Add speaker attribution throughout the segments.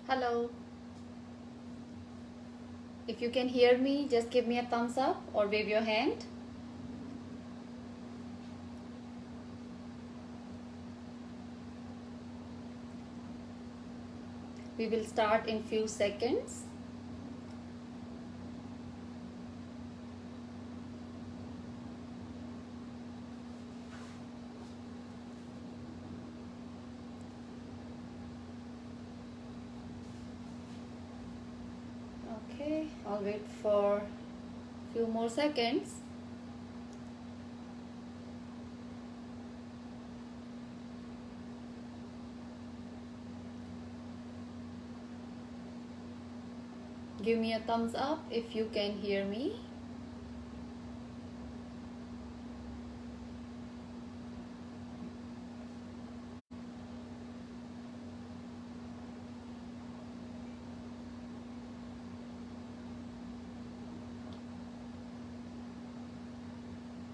Speaker 1: Hello. If you can hear me, just give me a thumbs up or wave your hand. We will start in few seconds. Okay, I'll wait for few more seconds. Give me a thumbs up if you can hear me.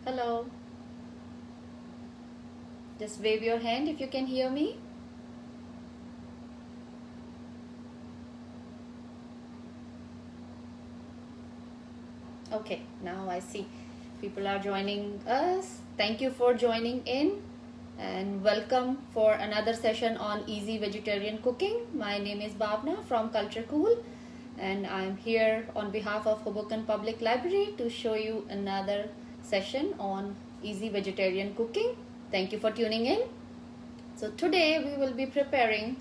Speaker 1: Hello. Just wave your hand if you can hear me. Okay, now I see people are joining us. Thank you for joining in and welcome for another session on easy vegetarian cooking. My name is Bhavna from Culture Cool and I'm here on behalf of Hoboken Public Library to show you another session on easy vegetarian cooking. Thank you for tuning in. So today we will be preparing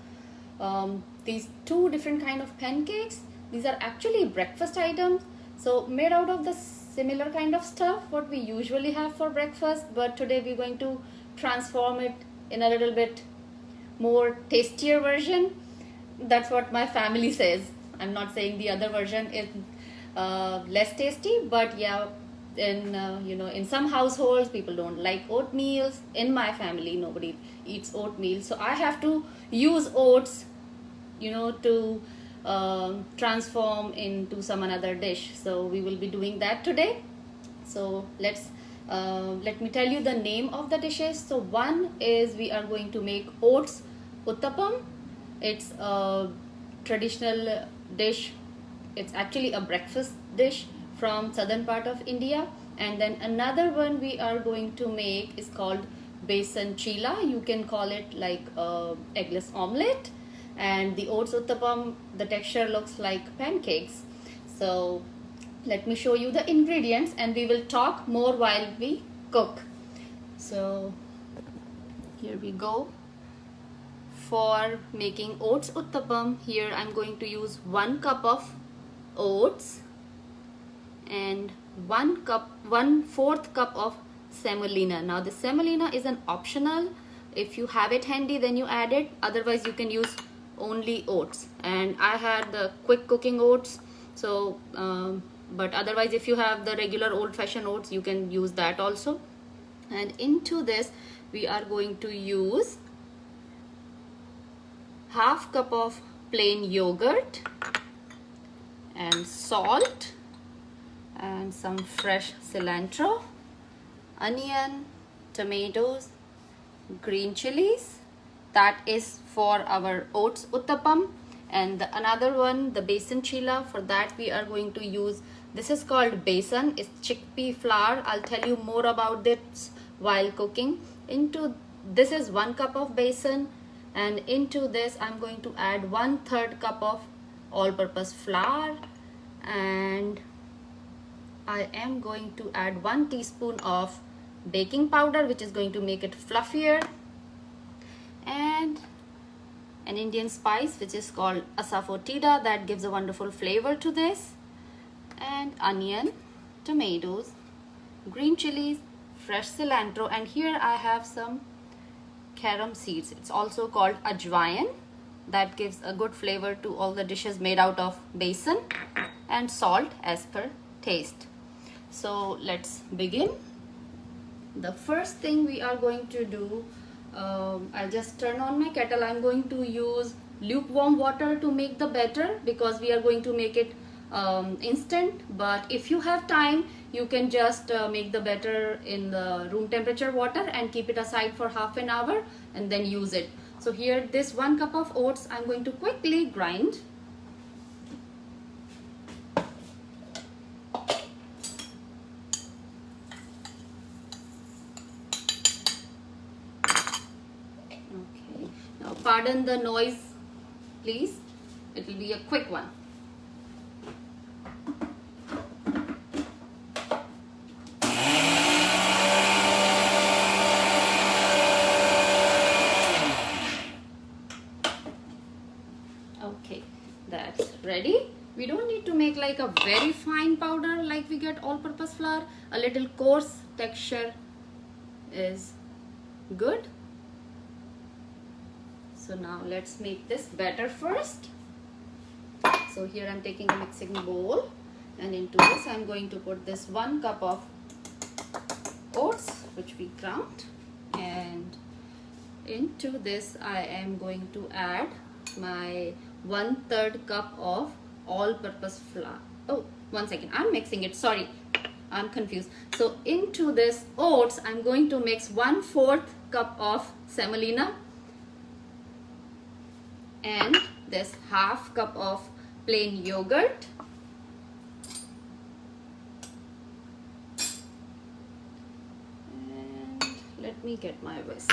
Speaker 1: these two different kind of pancakes. These are actually breakfast items, so made out of the similar kind of stuff what we usually have for breakfast, but today we're going to transform it in a little bit more tastier version. That's what my family says. I'm not saying the other version is less tasty, but yeah, in in some households people don't like oatmeal. In my family nobody eats oatmeal, so I have to use oats to transform into some another dish. So we will be doing that today. So let me tell you the name of the dishes. So one is we are going to make oats uttapam. It's a traditional dish. It's actually a breakfast dish from southern part of India. And then another one we are going to make is called besan chila. You can call it like eggless omelette. And the oats uttapam, the texture looks like pancakes. So let me show you the ingredients and we will talk more while we cook. So here we go. For making oats uttapam, here I'm going to use 1 cup of oats and 1/4 cup of semolina. Now the semolina is an optional. If you have it handy, then you add it. Otherwise you can use only oats, and I had the quick cooking oats, so but otherwise if you have the regular old-fashioned oats, you can use that also. And into this we are going to use 1/2 cup of plain yogurt and salt and some fresh cilantro, onion, tomatoes, green chilies. That is for our oats uttapam. And another one, the besan chila, for that we are going to use, this is called besan, it's chickpea flour. I'll tell you more about this while cooking. Into this is 1 cup of besan, and into this I'm going to add 1/3 cup of all-purpose flour, and I am going to add 1 teaspoon of baking powder, which is going to make it fluffier, and an Indian spice which is called asafoetida, that gives a wonderful flavor to this, and onion, tomatoes, green chilies, fresh cilantro, and here I have some carom seeds. It's also called ajwain, that gives a good flavor to all the dishes made out of besan, and salt as per taste. So let's begin. The first thing we are going to do, I'll just turn on my kettle. I'm going to use lukewarm water to make the batter because we are going to make it instant. But if you have time, you can just make the batter in the room temperature water and keep it aside for half an hour and then use it. So here this 1 cup of oats I'm going to quickly grind. Okay, now pardon the noise please, it will be a quick one. Okay, that's ready. We don't need to make like a very fine powder like we get all-purpose flour. A little coarse texture is good. So now let's make this batter first. So here I'm taking a mixing bowl, and into this I'm going to put this 1 cup of oats which we ground, and into this I am going to add my 1/3 cup of all-purpose flour. Oh, 1 second, I'm mixing it, sorry, I'm confused. So into this oats I'm going to mix 1/4 cup of semolina and this half cup of plain yogurt, and let me get my whisk.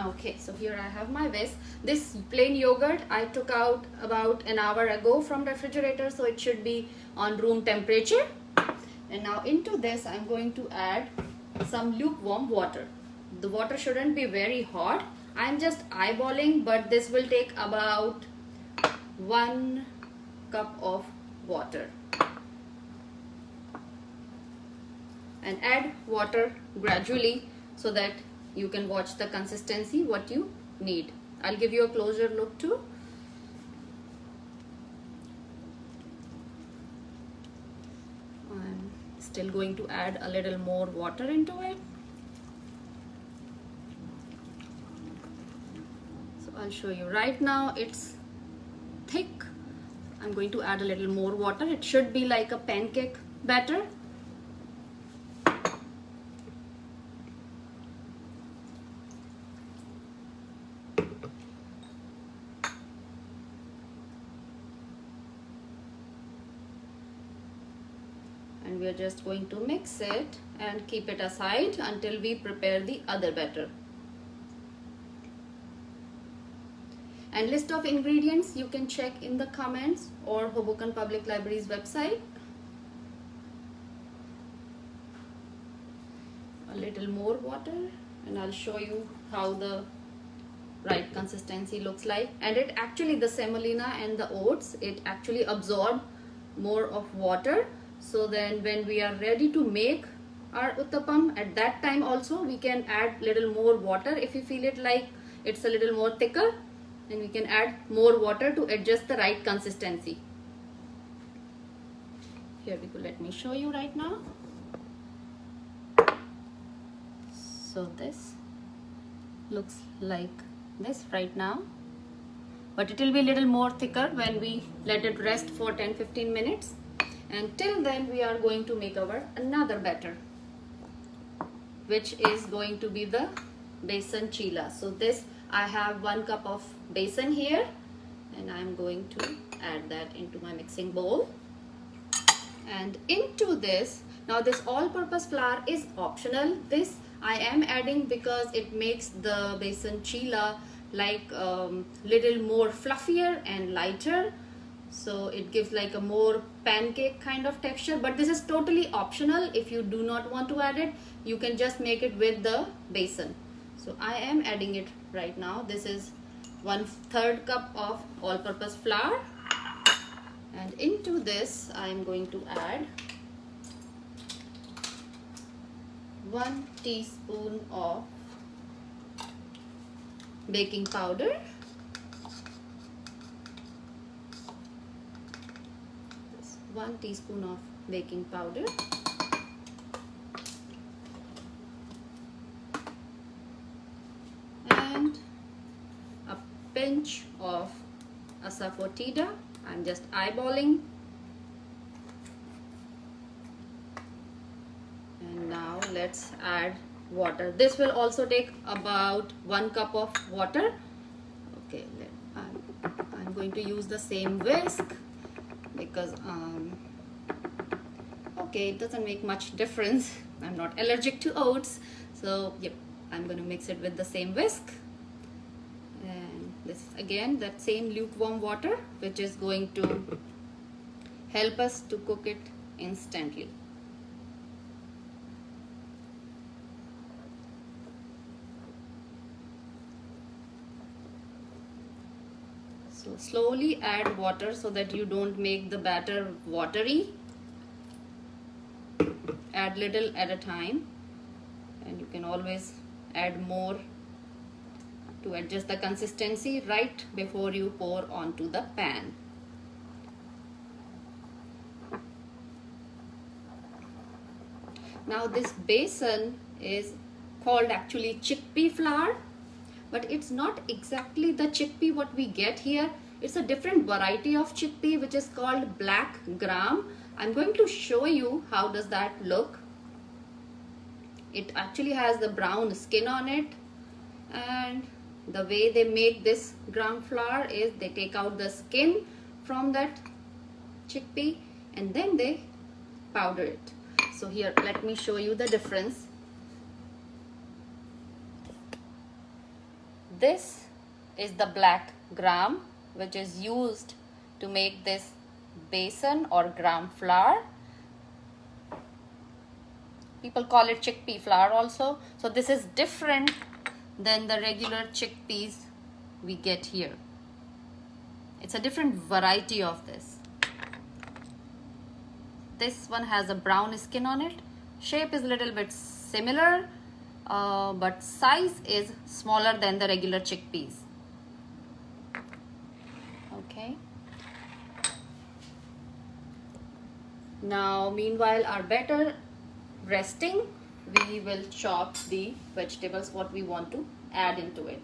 Speaker 1: Okay, so here I have my whisk. This plain yogurt I took out about an hour ago from refrigerator, so it should be on room temperature. And now into this I'm going to add some lukewarm water. The water shouldn't be very hot. I'm just eyeballing, but this will take about 1 cup of water. And add water gradually so that you can watch the consistency what you need. I'll give you a closer look too. I'm still going to add a little more water into it. So I'll show you right now it's thick. I'm going to add a little more water. It should be like a pancake batter. And we are just going to mix it and keep it aside until we prepare the other batter. And list of ingredients you can check in the comments or Hoboken Public Library's website. A little more water, and I'll show you how the right consistency looks like. And it actually, the semolina and the oats, it actually absorb more of water. So then when we are ready to make our uttapam, at that time also we can add little more water. If you feel it like it's a little more thicker, then we can add more water to adjust the right consistency. Here we go, let me show you right now. So this looks like this right now, but it will be a little more thicker when we let it rest for 10-15 minutes. And till then we are going to make our another batter, which is going to be the besan chilla. So this, I have 1 cup of besan here, and I'm going to add that into my mixing bowl. And into this, now this all-purpose flour is optional. This I am adding because it makes the besan chilla like little more fluffier and lighter. So it gives like a more pancake kind of texture, but this is totally optional. If you do not want to add it, you can just make it with the besan. So I am adding it right now. This is 1/3 cup of all-purpose flour, and into this I am going to add 1 teaspoon of baking powder. 1 teaspoon of baking powder, and a pinch of asafoetida. I'm just eyeballing. And now let's add water. This will also take about 1 cup of water. Okay, I'm going to use the same whisk because okay, it doesn't make much difference. I'm not allergic to oats, so yep, I'm going to mix it with the same whisk. And this is again that same lukewarm water, which is going to help us to cook it instantly. So slowly add water so that you don't make the batter watery. Add little at a time, and you can always add more to adjust the consistency right before you pour onto the pan. Now this besan is called actually chickpea flour, but it's not exactly the chickpea what we get here. It's a different variety of chickpea which is called black gram. I'm going to show you how does that look. It actually has the brown skin on it, and the way they make this gram flour is they take out the skin from that chickpea and then they powder it. So here, let me show you the difference. This is the black gram which is used to make this besan or gram flour. People call it chickpea flour also. So this is different than the regular chickpeas we get here. It's a different variety of this. This one has a brown skin on it. Shape is a little bit similar, but size is smaller than the regular chickpeas. Okay. Now, meanwhile, our batter resting, we will chop the vegetables what we want to add into it.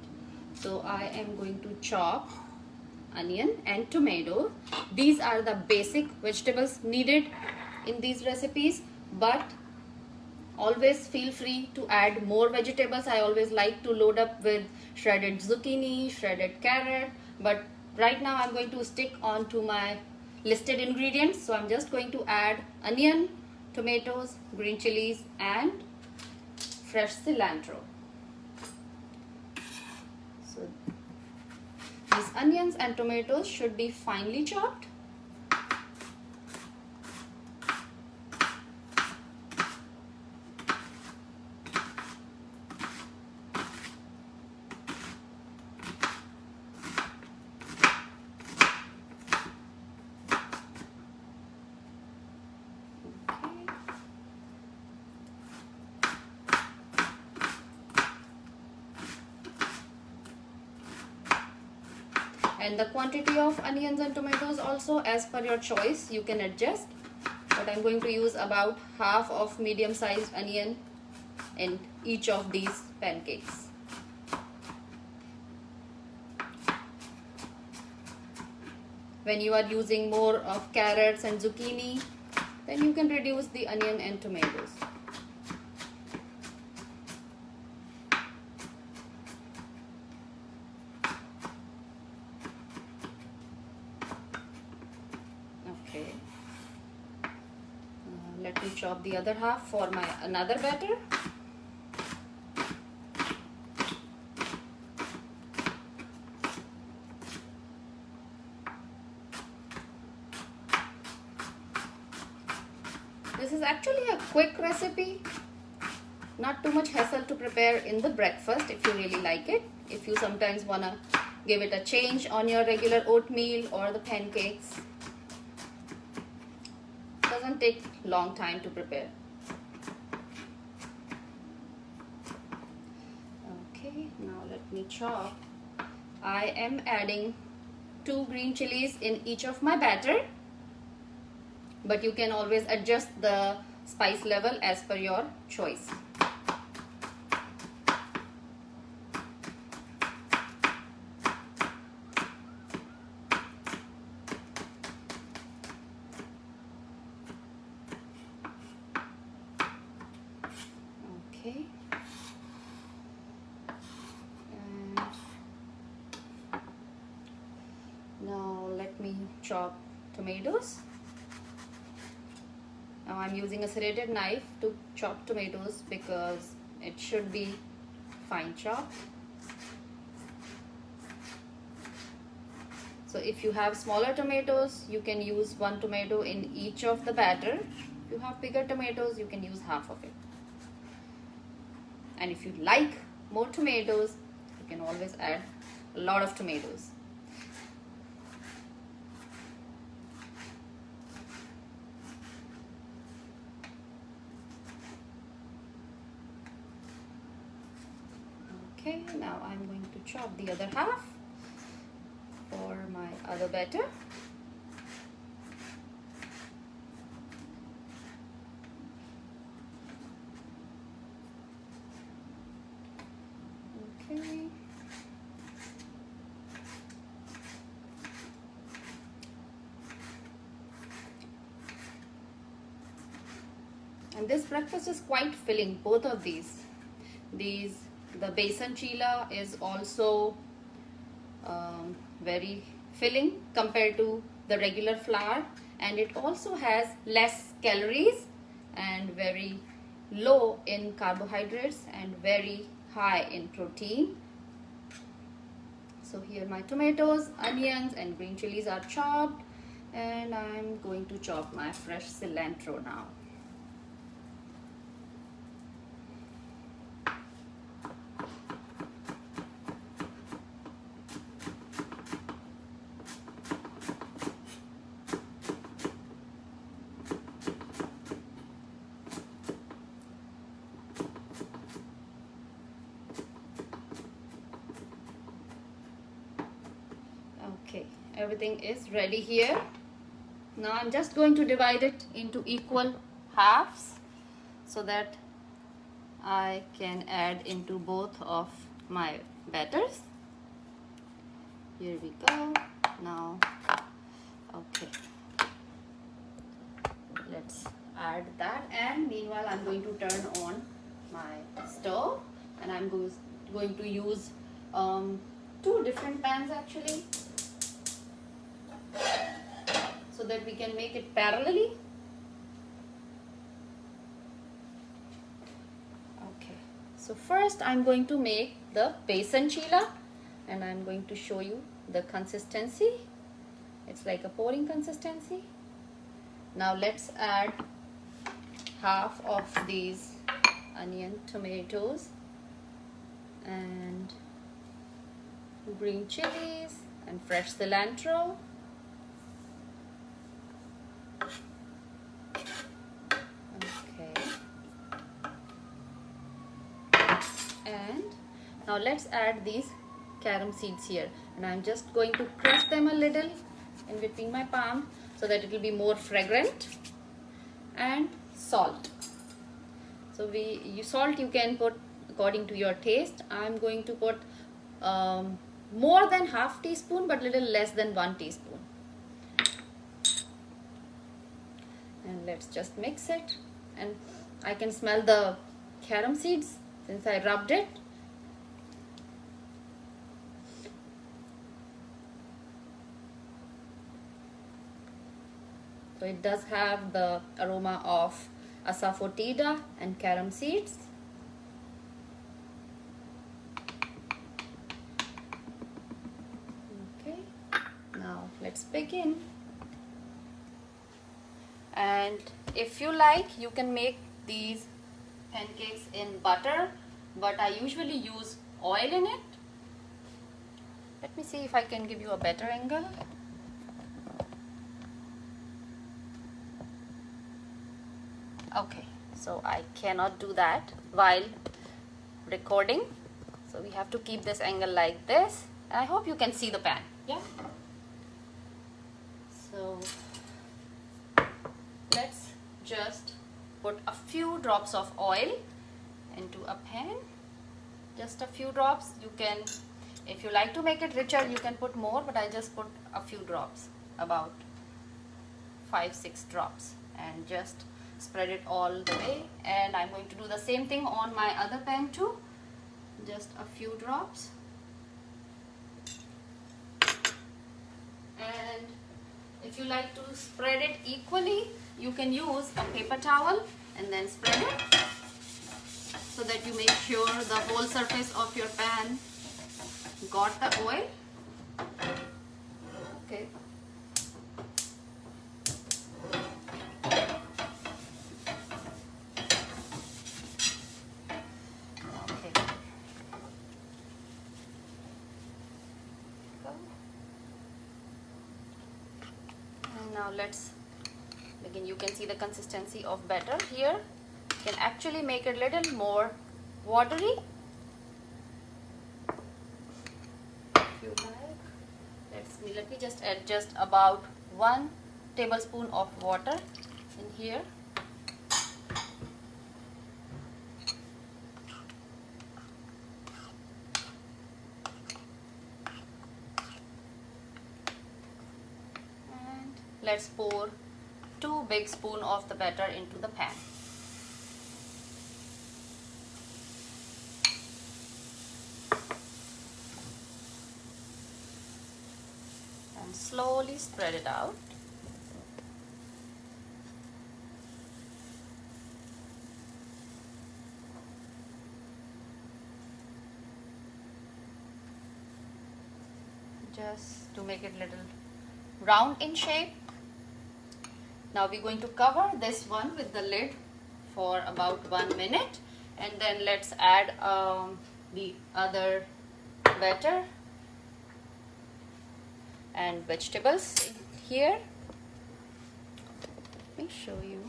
Speaker 1: So I am going to chop onion and tomato. These are the basic vegetables needed in these recipes, but always feel free to add more vegetables. I always like to load up with shredded zucchini, shredded carrot, but right now I'm going to stick on to my listed ingredients. So I'm just going to add onion, tomatoes, green chilies and fresh cilantro. So these onions and tomatoes should be finely chopped. And the quantity of onions and tomatoes also, as per your choice, you can adjust. But I'm going to use about half of medium-sized onion in each of these pancakes. When you are using more of carrots and zucchini, then you can reduce the onion and tomatoes. Okay. Let me chop the other half for my another batter. This is actually a quick recipe, not too much hassle to prepare in the breakfast if you really like it. If you sometimes want to give it a change on your regular oatmeal or the pancakes. Doesn't take long time to prepare. Okay, now let me chop. I am adding 2 green chilies in each of my batter, but you can always adjust the spice level as per your choice. chop tomatoes. Now I'm using a serrated knife to chop tomatoes because it should be fine chopped. So if you have smaller tomatoes, you can use 1 tomato in each of the batter. If you have bigger tomatoes, you can use half of it. And if you like more tomatoes, you can always add a lot of tomatoes. Okay, now I'm going to chop the other half for my other batter. Okay. And this breakfast is quite filling, both of these. The besan chilla is also very filling compared to the regular flour, and it also has less calories and very low in carbohydrates and very high in protein. So here my tomatoes, onions and green chilies are chopped, and I'm going to chop my fresh cilantro now. Okay, everything is ready here. Now I'm just going to divide it into equal halves so that I can add into both of my batters. Here we go. Now, okay, let's add that, and meanwhile I'm going to turn on my stove, and I'm going to use 2 different pans actually, so that we can make it parallelly. Okay, so first I'm going to make the besan chilla, and I'm going to show you the consistency. It's like a pouring consistency. Now let's add half of these onion, tomatoes and green chilies and fresh cilantro. And now let's add these carom seeds here, and I'm just going to crush them a little in between my palm so that it will be more fragrant. And salt. So salt you can put according to your taste. I'm going to put more than half teaspoon but little less than 1 teaspoon. And let's just mix it, and I can smell the carom seeds since I rubbed it. So it does have the aroma of asafoetida and carom seeds. Okay, now let's begin. And if you like, you can make these pancakes in butter, but I usually use oil in it. Let me see if I can give you a better angle. Okay, so I cannot do that while recording, so we have to keep this angle like this. I hope you can see the pan. Yeah, so let's just put a few drops of oil into a pan, just a few drops. You can, if you like to make it richer, you can put more, but I just put a few drops, about 5-6 drops, and just spread it all the way. And I'm going to do the same thing on my other pan too, just a few drops. And if you like to spread it equally, you can use a paper towel and then spread it so that you make sure the whole surface of your pan got the oil. Okay. Now let's begin. You can see the consistency of batter here. You can actually make it a little more watery if you like. Let me just adjust about 1 tablespoon of water in here. Let's pour 2 big spoons of the batter into the pan. And slowly spread it out. Just to make it a little round in shape. Now we're going to cover this one with the lid for about 1 minute, and then let's add the other batter and vegetables here. Let me show you.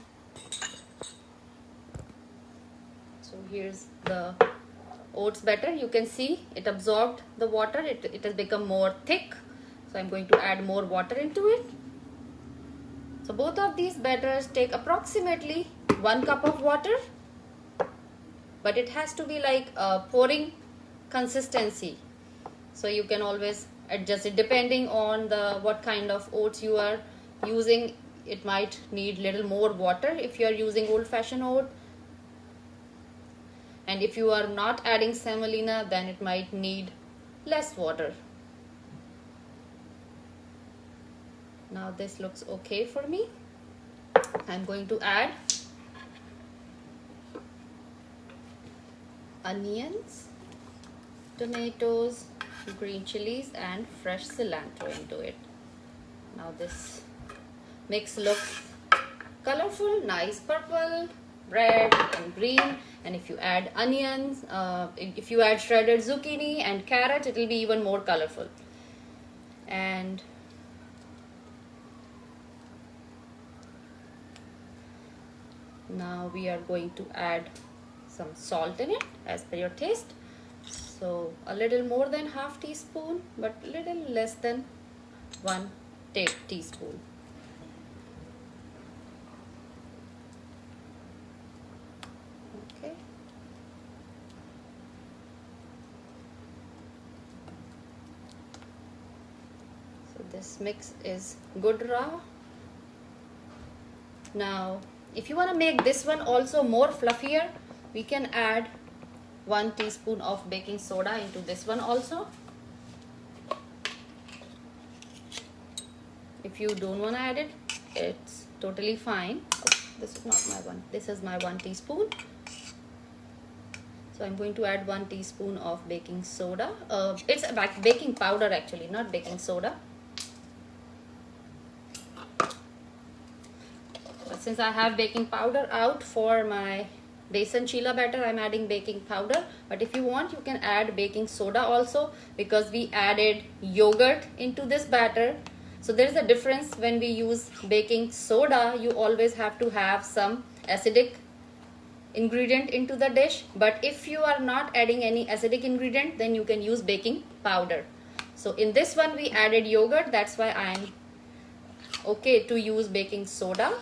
Speaker 1: So here's the oats batter. You can see it absorbed the water. It has become more thick. So I'm going to add more water into it. So both of these batters take approximately 1 cup of water, but it has to be like a pouring consistency. So you can always adjust it depending on what kind of oats you are using. It might need little more water if you are using old-fashioned oat, and if you are not adding semolina, then it might need less water. Now this looks okay for me. I'm going to add onions, tomatoes, green chilies and fresh cilantro into it. Now this mix looks colorful, nice purple, red and green, and if you add onions, if you add shredded zucchini and carrot, it will be even more colorful. And now we are going to add some salt in it as per your taste. So a little more than half teaspoon, but little less than 1 teaspoon. Okay. So this mix is good raw. Now if you want to make this one also more fluffier, we can add 1 teaspoon of baking soda into this one also. If you don't want to add it, it's totally fine. Oh, this is not my one. This is my 1 teaspoon. So I'm going to add 1 teaspoon of baking soda. It's like baking powder actually, not baking soda. But since I have baking powder out for my besan chilla batter, I'm adding baking powder. But if you want, you can add baking soda also, because we added yogurt into this batter. So there is a difference. When we use baking soda, you always have to have some acidic ingredient into the dish. But if you are not adding any acidic ingredient, then you can use baking powder. So in this one we added yogurt, that's why I'm okay to use baking soda.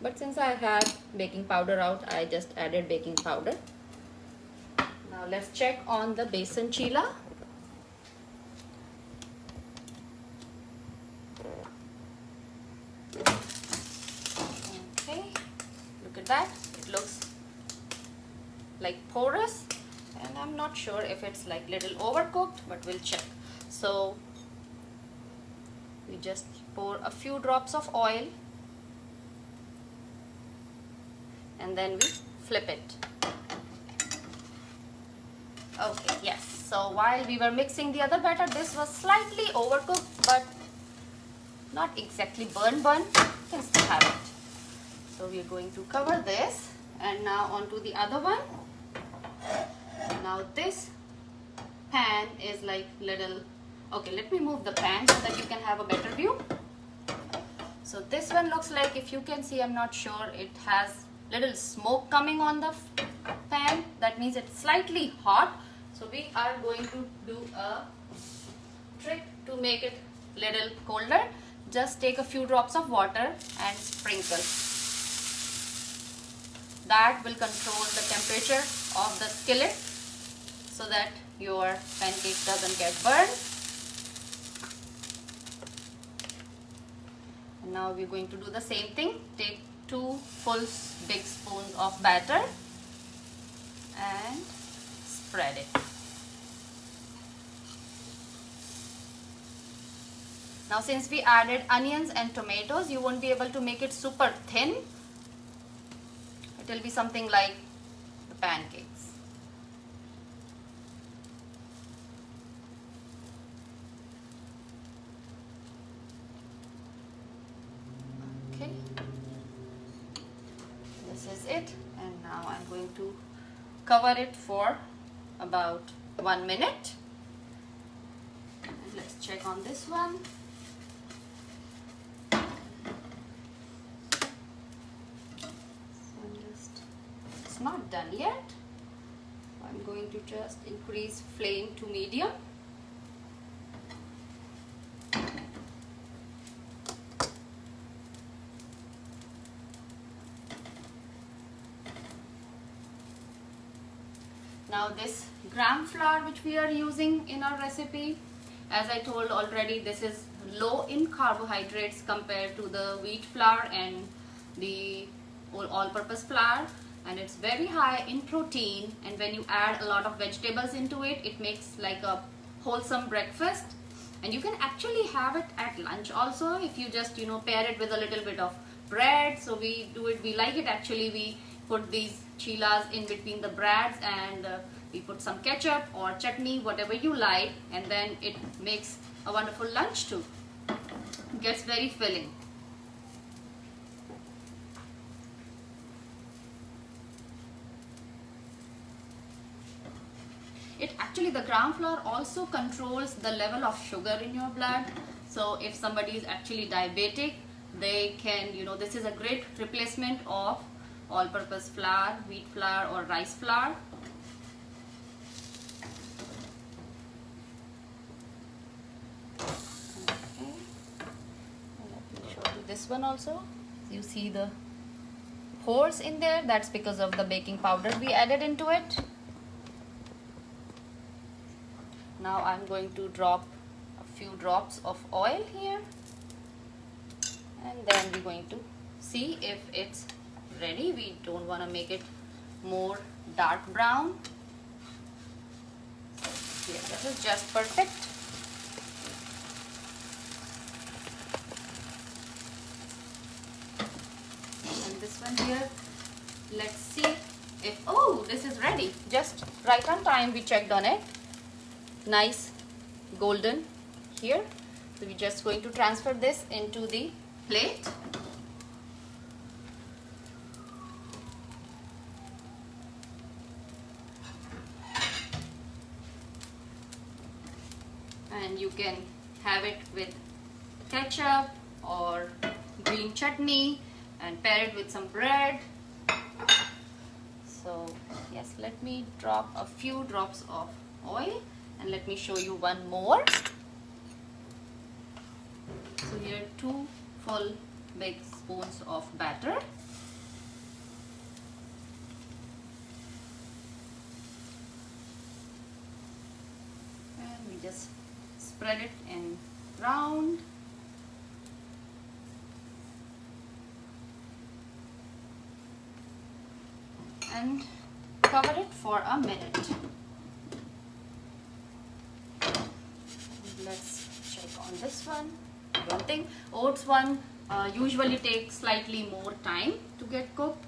Speaker 1: But since I have baking powder out, I just added baking powder. Now let's check on the besan chilla. Okay, look at that. It looks like porous, and I'm not sure if it's like little overcooked, but we'll check. So we just pour a few drops of oil and then we flip it. Okay, yes. So while we were mixing the other batter, this was slightly overcooked but not exactly burn. You can still have it. So we are going to cover this, and now onto the other one. Now this pan is like little, okay, let me move the pan so that you can have a better view. So this one looks like, if you can see, I'm not sure, it has little smoke coming on the pan. That means it's slightly hot. So we are going to do a trick to make it little colder. Just take a few drops of water and sprinkle. That will control the temperature of the skillet so that your pancake doesn't get burned. And now we're going to do the same thing. Take 2 full big spoons of batter and spread it. Now since we added onions and tomatoes, you won't be able to make it super thin. It will be something like the pancakes. Okay, this is it, and now I'm going to cover it for about 1 minute. And let's check on this one. It's not done yet. I'm going to just increase flame to medium. Now this gram flour which we are using in our recipe, as I told already, this is low in carbohydrates compared to the wheat flour and the all-purpose flour, and it's very high in protein, and when you add a lot of vegetables into it, it makes like a wholesome breakfast. And you can actually have it at lunch also if you just pair it with a little bit of bread. So we like it actually, we put these chilas in between the breads, and we put some ketchup or chutney, whatever you like, and then it makes a wonderful lunch too. It gets very filling. The gram flour also controls the level of sugar in your blood. So if somebody is actually diabetic, they can, this is a great replacement of all-purpose flour, wheat flour or rice flour. Okay. Let me show you this one also. You see the pores in there? That's because of the baking powder we added into it. Now I'm going to drop a few drops of oil here, and then we're going to see if it's ready. We don't want to make it more dark brown. So here, this is just perfect. And this one here, let's see if, oh, this is ready. Just right on time, we checked on it. Nice golden here. So we're just going to transfer this into the plate. And you can have it with ketchup or green chutney and pair it with some bread. So yes, let me drop a few drops of oil. And let me show you one more. So here 2 full big spoons of batter. And we just spread it in round. And cover it for a minute. Let's check on this one. don't think. Oats one usually takes slightly more time to get cooked.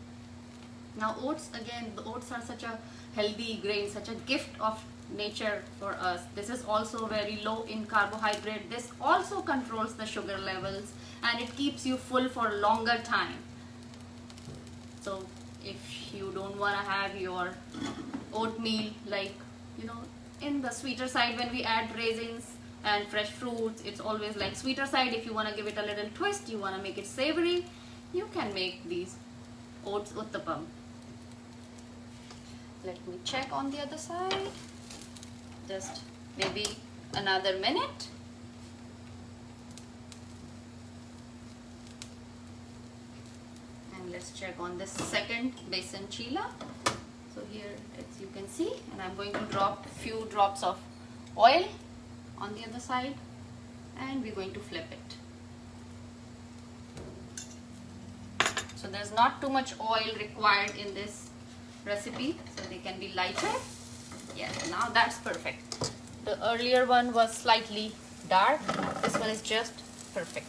Speaker 1: Now oats, again, the oats are such a healthy grain, such a gift of nature for us. This is also very low in carbohydrate. This also controls the sugar levels and it keeps you full for longer time. So if you don't want to have your oatmeal, like, you know, in the sweeter side, when we add raisins and fresh fruits, it's always like sweeter side. If you want to give it a little twist, you want to make it savory, you can make these oats uttapam. Let me check on the other side. Just maybe another minute. And let's check on this second besan chilla. So here, as you can see, and I'm going to drop a few drops of oil on the other side, and we're going to flip it. So there's not too much oil required in this recipe, so they can be lighter. Yes, now that's perfect. The earlier one was slightly dark. This one is just perfect.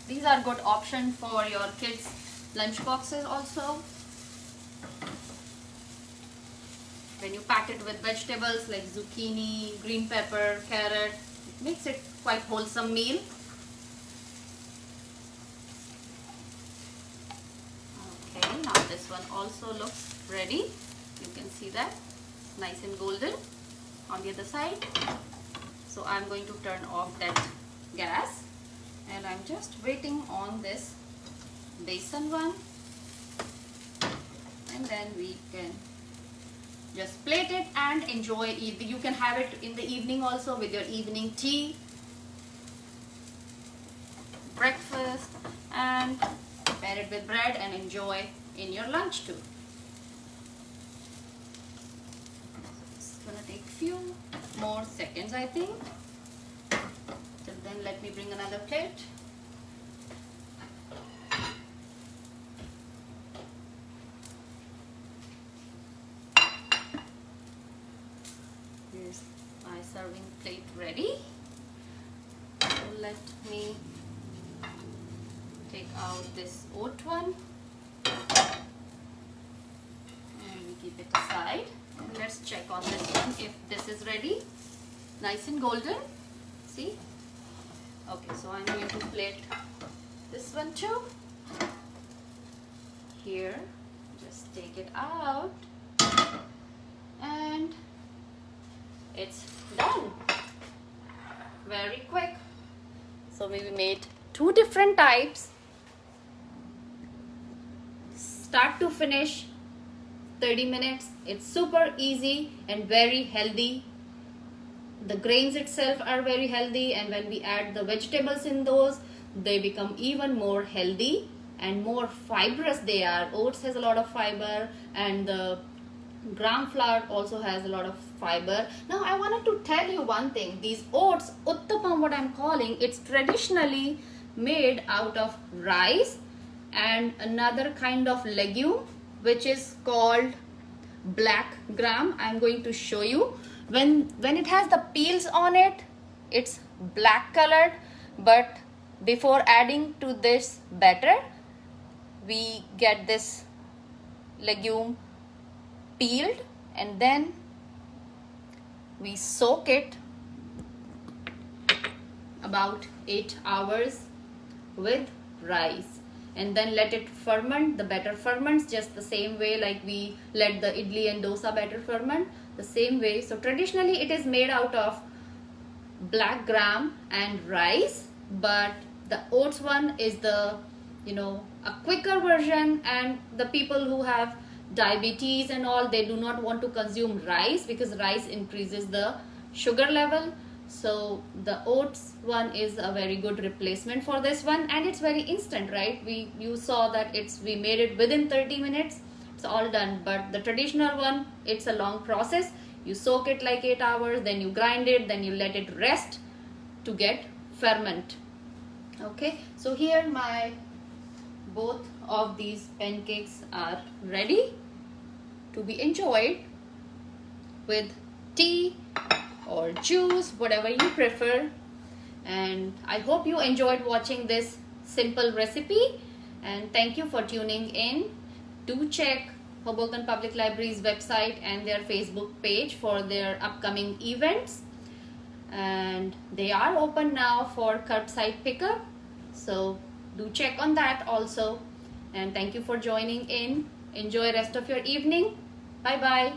Speaker 1: These are good option for your kids' lunch boxes also. When you pack it with vegetables like zucchini, green pepper, carrot, it makes it quite wholesome meal. Okay, now this one also looks ready. You can see that, nice and golden on the other side. So I'm going to turn off that gas and I'm just waiting on this besan one, and then we can just plate it and enjoy it. You can have it in the evening also with your evening tea, breakfast, and pair it with bread and enjoy in your lunch too. So it's gonna take few more seconds, I think. Till then, let me bring another plate. Here's my serving plate ready. So let me take out this oat one and we keep it aside. And let's check on this one if this is ready. Nice and golden. See? Okay, so I'm going to plate this one too. Here, just take it out and it's done. Very quick. So we made two different types. Start to finish, 30 minutes. It's super easy and very healthy. The grains itself are very healthy, and when we add the vegetables in those, they become even more healthy and more fibrous they are. Oats has a lot of fiber and the gram flour also has a lot of fiber. Now I wanted to tell you one thing. These oats, uttapam, what I'm calling, it's traditionally made out of rice and another kind of legume which is called black gram. I'm going to show you. When it has the peels on it, it's black colored, but before adding to this batter, we get this legume peeled and then we soak it about 8 hours with rice and then let it ferment. The batter ferments just the same way like we let the idli and dosa batter ferment, the same way. So traditionally it is made out of black gram and rice, but the oats one is the, you know, a quicker version, and the people who have diabetes and all, they do not want to consume rice because rice increases the sugar level. So the oats one is a very good replacement for this one, and it's very instant, right? You saw that we made it within 30 minutes. It's all done. But the traditional one, it's a long process. You soak it like 8 hours, then you grind it, then you let it rest to get ferment. Okay, so here my both of these pancakes are ready to be enjoyed with tea or juice, whatever you prefer. And I hope you enjoyed watching this simple recipe, and thank you for tuning in. Do check Hoboken Public Library's website and their Facebook page for their upcoming events, and they are open now for curbside pickup, so do check on that also. And thank you for joining in. Enjoy rest of your evening. Bye bye.